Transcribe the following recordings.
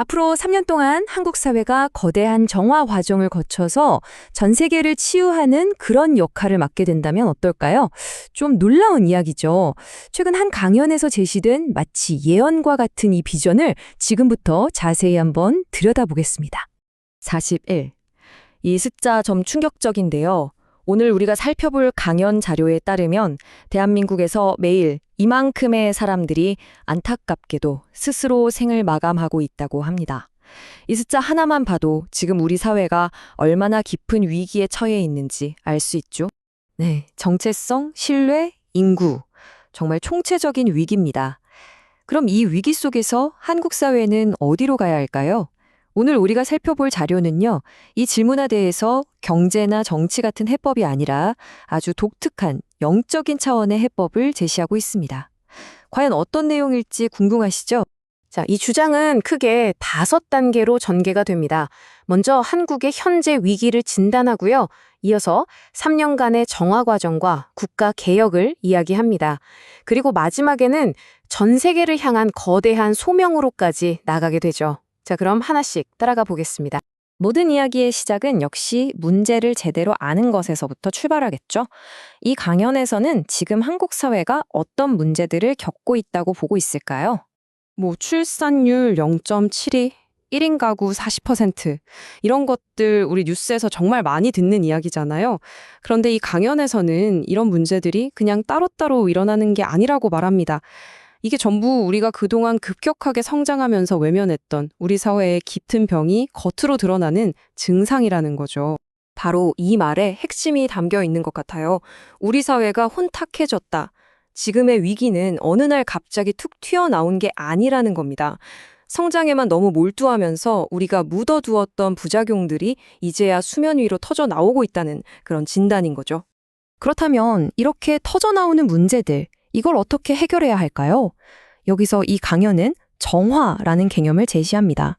앞으로 3년 동안 한국 사회가 거대한 정화 과정을 거쳐서 전 세계를 치유하는 그런 역할을 맡게 된다면 어떨까요? 좀 놀라운 이야기죠. 최근 한 강연에서 제시된 마치 예언과 같은 이 비전을 지금부터 자세히 한번 들여다보겠습니다. 41. 이 숫자 좀 충격적인데요. 오늘 우리가 살펴볼 강연 자료에 따르면 대한민국에서 매일 이만큼의 사람들이 안타깝게도 스스로 생을 마감하고 있다고 합니다. 이 숫자 하나만 봐도 지금 우리 사회가 얼마나 깊은 위기에 처해 있는지 알 수 있죠. 네, 정체성, 신뢰, 인구. 정말 총체적인 위기입니다. 그럼 이 위기 속에서 한국 사회는 어디로 가야 할까요? 오늘 우리가 살펴볼 자료는요, 이 질문에 대해서 경제나 정치 같은 해법이 아니라 아주 독특한 영적인 차원의 해법을 제시하고 있습니다. 과연 어떤 내용일지 궁금하시죠? 자, 이 주장은 크게 5단계로 전개가 됩니다. 먼저 한국의 현재 위기를 진단하고요. 이어서 3년간의 정화 과정과 국가 개혁을 이야기합니다. 그리고 마지막에는 전 세계를 향한 거대한 소명으로까지 나가게 되죠. 자, 그럼 하나씩 따라가 보겠습니다. 모든 이야기의 시작은 역시 문제를 제대로 아는 것에서부터 출발하겠죠. 이 강연에서는 지금 한국 사회가 어떤 문제들을 겪고 있다고 보고 있을까요? 출산율 0.72, 1인 가구 40%, 이런 것들 우리 뉴스에서 정말 많이 듣는 이야기잖아요. 그런데 이 강연에서는 이런 문제들이 그냥 따로따로 일어나는 게 아니라고 말합니다. 이게 전부 우리가 그동안 급격하게 성장하면서 외면했던 우리 사회의 깃든 병이 겉으로 드러나는 증상이라는 거죠. 바로 이 말에 핵심이 담겨 있는 것 같아요. 우리 사회가 혼탁해졌다. 지금의 위기는 어느 날 갑자기 툭 튀어나온 게 아니라는 겁니다. 성장에만 너무 몰두하면서 우리가 묻어두었던 부작용들이 이제야 수면 위로 터져 나오고 있다는 그런 진단인 거죠. 그렇다면 이렇게 터져나오는 문제들, 이걸 어떻게 해결해야 할까요? 여기서 이 강연은 정화라는 개념을 제시합니다.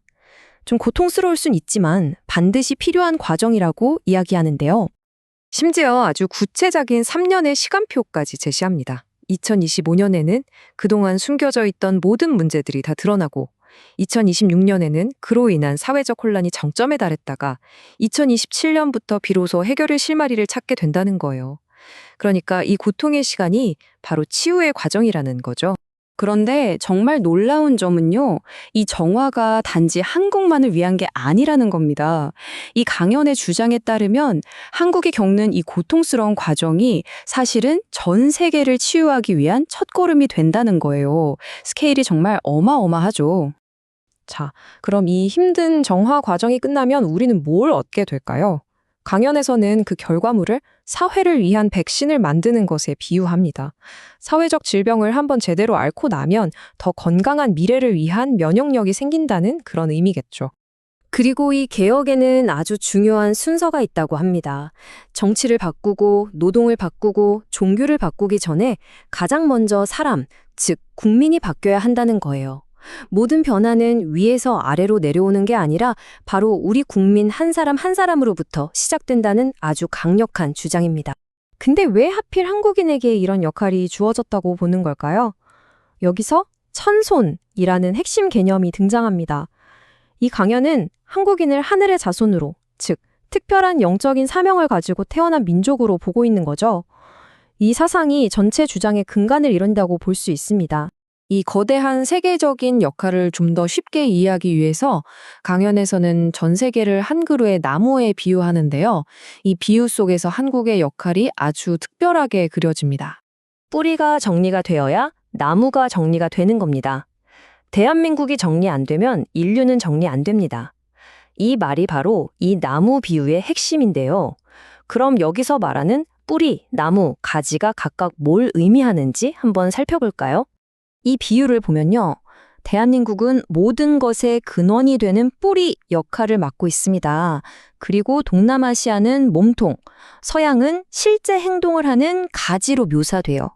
좀 고통스러울 순 있지만 반드시 필요한 과정이라고 이야기하는데요. 심지어 아주 구체적인 3년의 시간표까지 제시합니다. 2025년에는 그동안 숨겨져 있던 모든 문제들이 다 드러나고 2026년에는 그로 인한 사회적 혼란이 정점에 달했다가 2027년부터 비로소 해결의 실마리를 찾게 된다는 거예요. 그러니까 이 고통의 시간이 바로 치유의 과정이라는 거죠. 그런데 정말 놀라운 점은요, 이 정화가 단지 한국만을 위한 게 아니라는 겁니다. 이 강연의 주장에 따르면 한국이 겪는 이 고통스러운 과정이 사실은 전 세계를 치유하기 위한 첫걸음이 된다는 거예요. 스케일이 정말 어마어마하죠. 자, 그럼 이 힘든 정화 과정이 끝나면 우리는 뭘 얻게 될까요? 강연에서는 그 결과물을 사회를 위한 백신을 만드는 것에 비유합니다. 사회적 질병을 한번 제대로 앓고 나면 더 건강한 미래를 위한 면역력이 생긴다는 그런 의미겠죠. 그리고 이 개혁에는 아주 중요한 순서가 있다고 합니다. 정치를 바꾸고 노동을 바꾸고 종교를 바꾸기 전에 가장 먼저 사람, 즉 국민이 바뀌어야 한다는 거예요. 모든 변화는 위에서 아래로 내려오는 게 아니라 바로 우리 국민 한 사람 한 사람으로부터 시작된다는 아주 강력한 주장입니다. 근데 왜 하필 한국인에게 이런 역할이 주어졌다고 보는 걸까요? 여기서 천손이라는 핵심 개념이 등장합니다. 이 강연은 한국인을 하늘의 자손으로, 즉 특별한 영적인 사명을 가지고 태어난 민족으로 보고 있는 거죠. 이 사상이 전체 주장의 근간을 이룬다고 볼 수 있습니다. 이 거대한 세계적인 역할을 좀 더 쉽게 이해하기 위해서 강연에서는 전 세계를 한 그루의 나무에 비유하는데요. 이 비유 속에서 한국의 역할이 아주 특별하게 그려집니다. 뿌리가 정리가 되어야 나무가 정리가 되는 겁니다. 대한민국이 정리 안 되면 인류는 정리 안 됩니다. 이 말이 바로 이 나무 비유의 핵심인데요. 그럼 여기서 말하는 뿌리, 나무, 가지가 각각 뭘 의미하는지 한번 살펴볼까요? 이 비유를 보면요. 대한민국은 모든 것의 근원이 되는 뿌리 역할을 맡고 있습니다. 그리고 동남아시아는 몸통, 서양은 실제 행동을 하는 가지로 묘사돼요.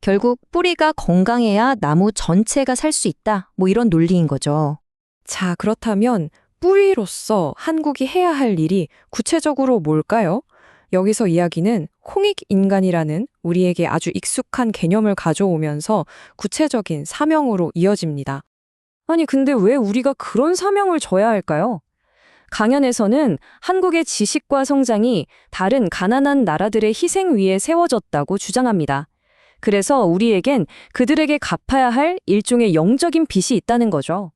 결국 뿌리가 건강해야 나무 전체가 살 수 있다. 이런 논리인 거죠. 자, 그렇다면 뿌리로서 한국이 해야 할 일이 구체적으로 뭘까요? 여기서 이야기는 홍익인간이라는 우리에게 아주 익숙한 개념을 가져오면서 구체적인 사명으로 이어집니다. 아니, 근데 왜 우리가 그런 사명을 져야 할까요? 강연에서는 한국의 지식과 성장이 다른 가난한 나라들의 희생 위에 세워졌다고 주장합니다. 그래서 우리에겐 그들에게 갚아야 할 일종의 영적인 빚이 있다는 거죠.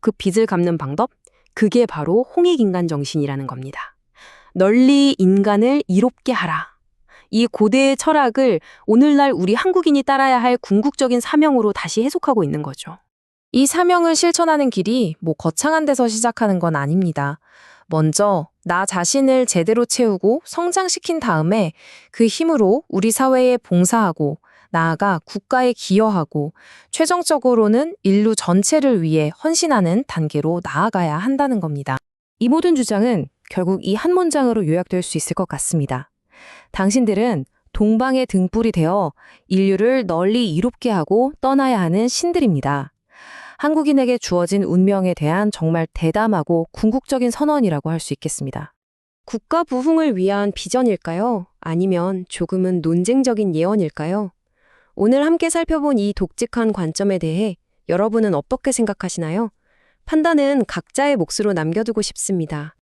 그 빚을 갚는 방법? 그게 바로 홍익인간 정신이라는 겁니다. 널리 인간을 이롭게 하라. 이 고대의 철학을 오늘날 우리 한국인이 따라야 할 궁극적인 사명으로 다시 해석하고 있는 거죠. 이 사명을 실천하는 길이 거창한 데서 시작하는 건 아닙니다. 먼저 나 자신을 제대로 채우고 성장시킨 다음에 그 힘으로 우리 사회에 봉사하고 나아가 국가에 기여하고 최종적으로는 인류 전체를 위해 헌신하는 단계로 나아가야 한다는 겁니다. 이 모든 주장은 결국 이 한 문장으로 요약될 수 있을 것 같습니다. 당신들은 동방의 등불이 되어 인류를 널리 이롭게 하고 떠나야 하는 신들입니다. 한국인에게 주어진 운명에 대한 정말 대담하고 궁극적인 선언이라고 할 수 있겠습니다. 국가 부흥을 위한 비전일까요? 아니면 조금은 논쟁적인 예언일까요? 오늘 함께 살펴본 이 독특한 관점에 대해 여러분은 어떻게 생각하시나요? 판단은 각자의 몫으로 남겨두고 싶습니다.